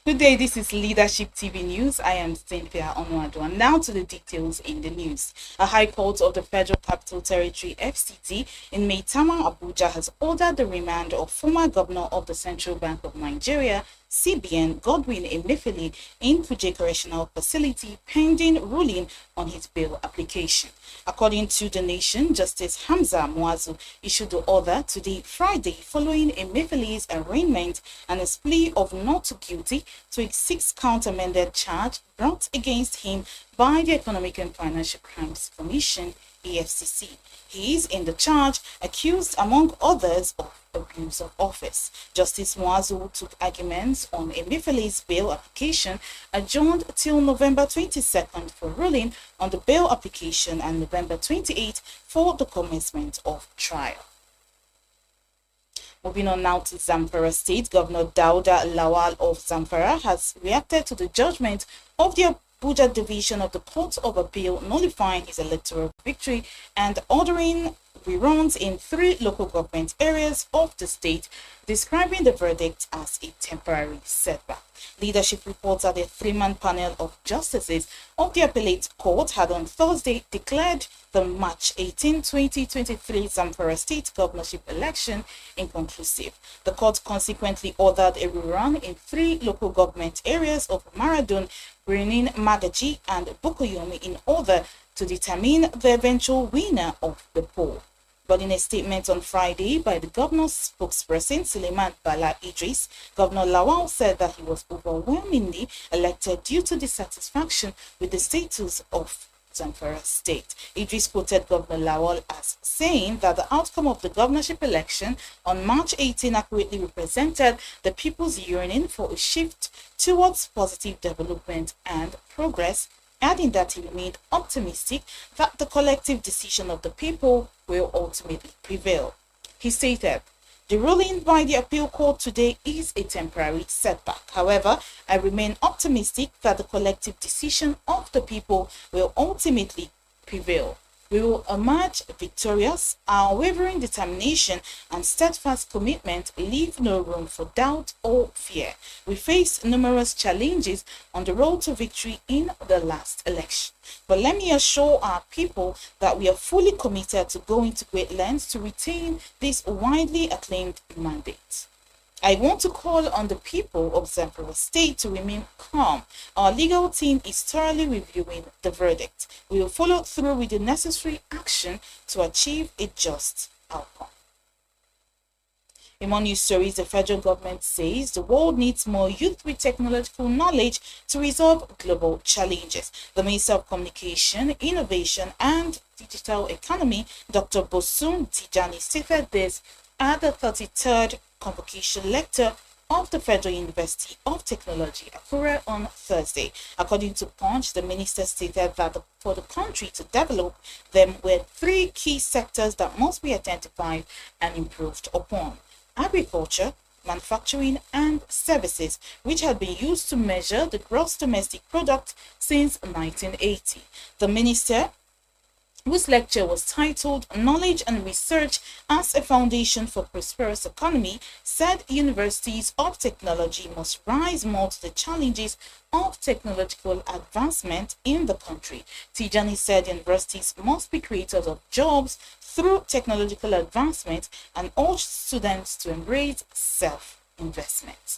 Good day, this is Leadership TV News. I am Cynthia Onuadu. And now to the details in the news. A High Court of the Federal Capital Territory, FCT, in Maitama, Abuja has ordered the remand of former governor of the Central Bank of Nigeria, CBN, Godwin Emefiele, in Kuje Correctional facility pending ruling on his bail application. According to The Nation, Justice Hamza Muazu issued the order today, Friday, following Emefiele's arraignment and his plea of not guilty to a 6-count amended charge brought against him by the Economic and Financial Crimes Commission, EFCC. He is in the charge accused, among others, of abuse of office. Justice Muazu took arguments on Emefiele's bail application, adjourned till November 22nd for ruling on the bail application and November 28th for the commencement of trial. Moving on now to Zamfara State, Governor Dauda Lawal of Zamfara has reacted to the judgment of the Abuja Division of the Court of Appeal nullifying his electoral victory and ordering reruns in 3 local government areas of the state, describing the verdict as a temporary setback. Leadership reports that a 3-man panel of justices of the appellate court had on Thursday declared the March 18, 2023 Zamfara state governorship election inconclusive. The court consequently ordered a rerun in 3 local government areas of Maradun, Birnin, Magaji, and Bukoyomi in order to determine the eventual winner of the poll. But in a statement on Friday by the governor's spokesperson, Suleiman Bala Idris, Governor Lawal said that he was overwhelmingly elected due to dissatisfaction with the status of Zamfara State. Idris quoted Governor Lawal as saying that the outcome of the governorship election on March 18 accurately represented the people's yearning for a shift towards positive development and progress, adding that he remained optimistic that the collective decision of the people will ultimately prevail. He stated, "The ruling by the appeal court today is a temporary setback. However, I remain optimistic that the collective decision of the people will ultimately prevail. We will emerge victorious. Our unwavering determination and steadfast commitment leave no room for doubt or fear. We faced numerous challenges on the road to victory in the last election. But let me assure our people that we are fully committed to going to great lengths to retain this widely acclaimed mandate. I want to call on the people of Zamfara State to remain calm. Our legal team is thoroughly reviewing the verdict. We will follow through with the necessary action to achieve a just outcome." In more news stories, the federal government says the world needs more youth with technological knowledge to resolve global challenges. The Minister of Communication, Innovation and Digital Economy, Dr. Bosun Tijani, stated this at the 33rd Convocation Lecture of the Federal University of Technology, Akure, on Thursday. According to Punch, the minister stated that for the country to develop, there were 3 key sectors that must be identified and improved upon: agriculture, manufacturing, and services, which had been used to measure the gross domestic product since 1980. The minister, whose lecture was titled "Knowledge and Research as a Foundation for Prosperous Economy," said universities of technology must rise more to the challenges of technological advancement in the country. Tijani said universities must be creators of jobs through technological advancement and urged students to embrace self-investment.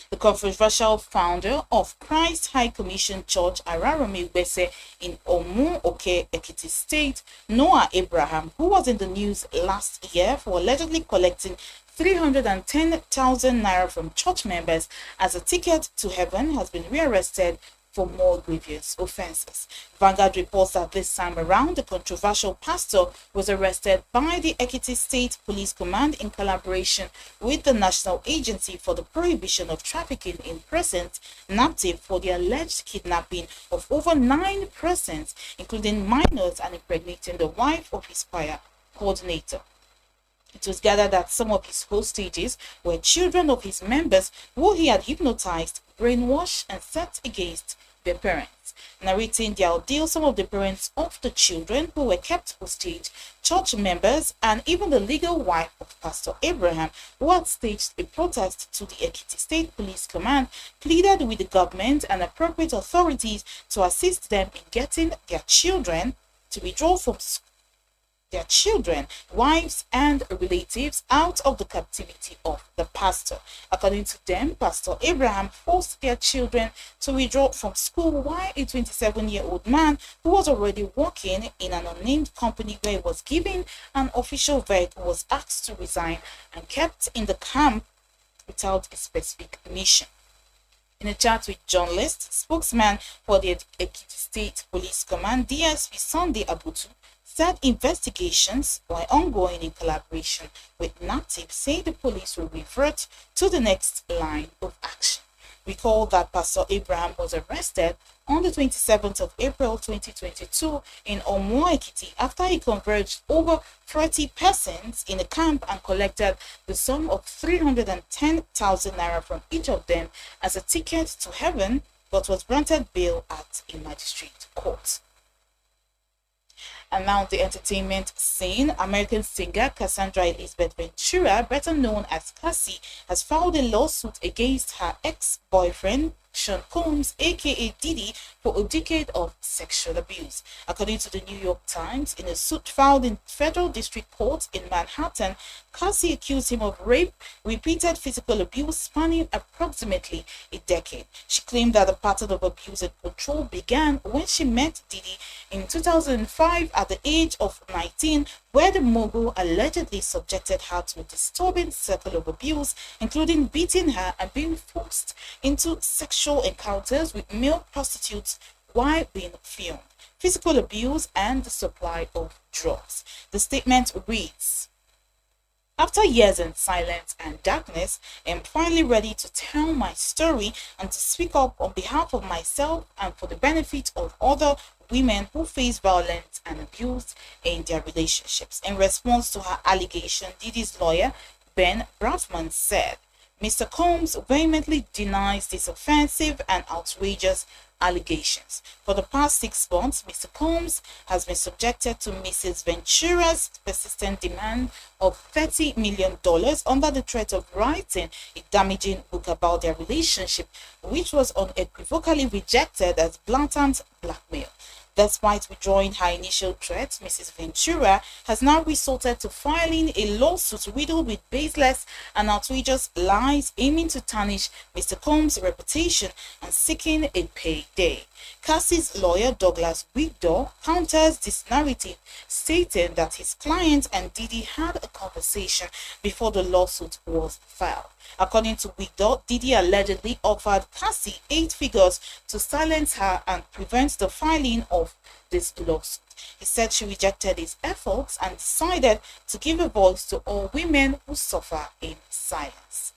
The controversial founder of Christ High Commission Church, Araromi Gbese, in Omu-Oke, Ekiti State, Noah Abraham, who was in the news last year for allegedly collecting 310,000 naira from church members as a ticket to heaven, has been rearrested for more grievous offenses. Vanguard reports that this time around, the controversial pastor was arrested by the Ekiti State Police Command in collaboration with the National Agency for the Prohibition of Trafficking in Persons, NAPTIP, for the alleged kidnapping of over 9 persons, including minors, and impregnating the wife of his choir coordinator. It was gathered that some of his hostages were children of his members who he had hypnotized, brainwashed, and set against their parents. Narrating their ordeal, some of the parents of the children who were kept hostage, church members, and even the legal wife of Pastor Abraham, who had staged a protest to the Ekiti State Police Command, pleaded with the government and appropriate authorities to assist them in getting their children to withdraw from their children, wives, and relatives out of the captivity of the pastor. According to them, Pastor Abraham forced their children to withdraw from school while a 27-year-old man who was already working in an unnamed company where he was given an official vehicle was asked to resign and kept in the camp without a specific mission. In a chat with journalists, spokesman for the Ekiti State Police Command, DSP Sunday Abutu, said investigations were ongoing in collaboration with NATIP, saying the police will revert to the next line of action. Recall that Pastor Abraham was arrested on the 27th of April 2022 in Omo Ekiti after he converged over 30 persons in a camp and collected the sum of 310,000 naira from each of them as a ticket to heaven, but was granted bail at a magistrate court. And now the entertainment scene. American singer Cassandra Elizabeth Ventura, better known as Cassie, has filed a lawsuit against her ex-boyfriend Sean Combs, aka Diddy, for a decade of sexual abuse. According to the New York Times, in a suit filed in federal district court in Manhattan, Cassie accused him of rape, repeated physical abuse spanning approximately a decade. She claimed that the pattern of abuse and control began when she met Diddy in 2005 at the age of 19, where the mogul allegedly subjected her to a disturbing circle of abuse, including beating her and being forced into sexual encounters with male prostitutes while being filmed, physical abuse, and the supply of drugs. The statement reads, "After years in silence and darkness, I am finally ready to tell my story and to speak up on behalf of myself and for the benefit of other women who face violence and abuse in their relationships." In response to her allegation, Diddy's lawyer, Ben Brafman, said, "Mr. Combs vehemently denies these offensive and outrageous allegations. For the past 6 months, Mr. Combs has been subjected to Mrs. Ventura's persistent demand of $30 million under the threat of writing a damaging book about their relationship, which was unequivocally rejected as blatant blackmail. Despite withdrawing her initial threat, Mrs. Ventura has now resorted to filing a lawsuit riddled with baseless and outrageous lies aiming to tarnish Mr. Combs' reputation and seeking a payday." Cassie's lawyer, Douglas Wigdor, counters this narrative, stating that his client and Diddy had a conversation before the lawsuit was filed. According to Wigdor, Diddy allegedly offered Cassie 8 figures to silence her and prevent the filing of this lawsuit. He said she rejected his efforts and decided to give a voice to all women who suffer in silence.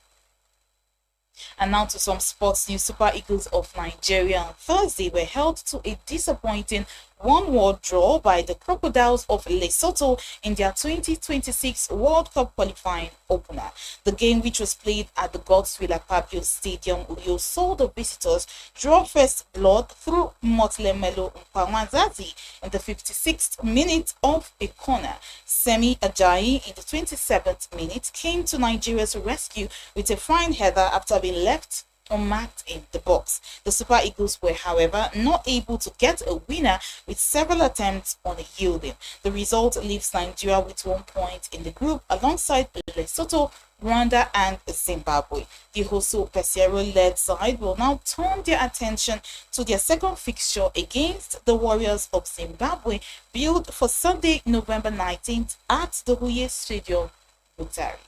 And now to some sports news. Super Eagles of Nigeria on Thursday were held to a disappointing 1-1 draw by the Crocodiles of Lesotho in their 2026 World Cup qualifying opener. The game, which was played at the Godswill Akpabio Stadium, Uyo, saw the visitors draw first blood through Motlemelo Mpawanzazi in the 56th minute of a corner. Semi Ajayi in the 27th minute came to Nigeria's rescue with a fine header after being left unmarked in the box. The Super Eagles were, however, not able to get a winner with several attempts on a yielding. The result leaves Nigeria with 1 point in the group alongside Lesotho, Rwanda, and Zimbabwe. The Hoso Pesero-led side will now turn their attention to their second fixture against the Warriors of Zimbabwe, billed for Sunday, November 19th at the Huye Stadium, Butari.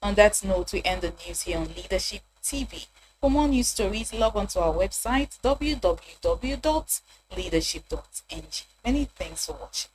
On that note, we end the news here on Leadership TV. For more news stories, log on to our website www.leadership.ng. Many thanks for watching.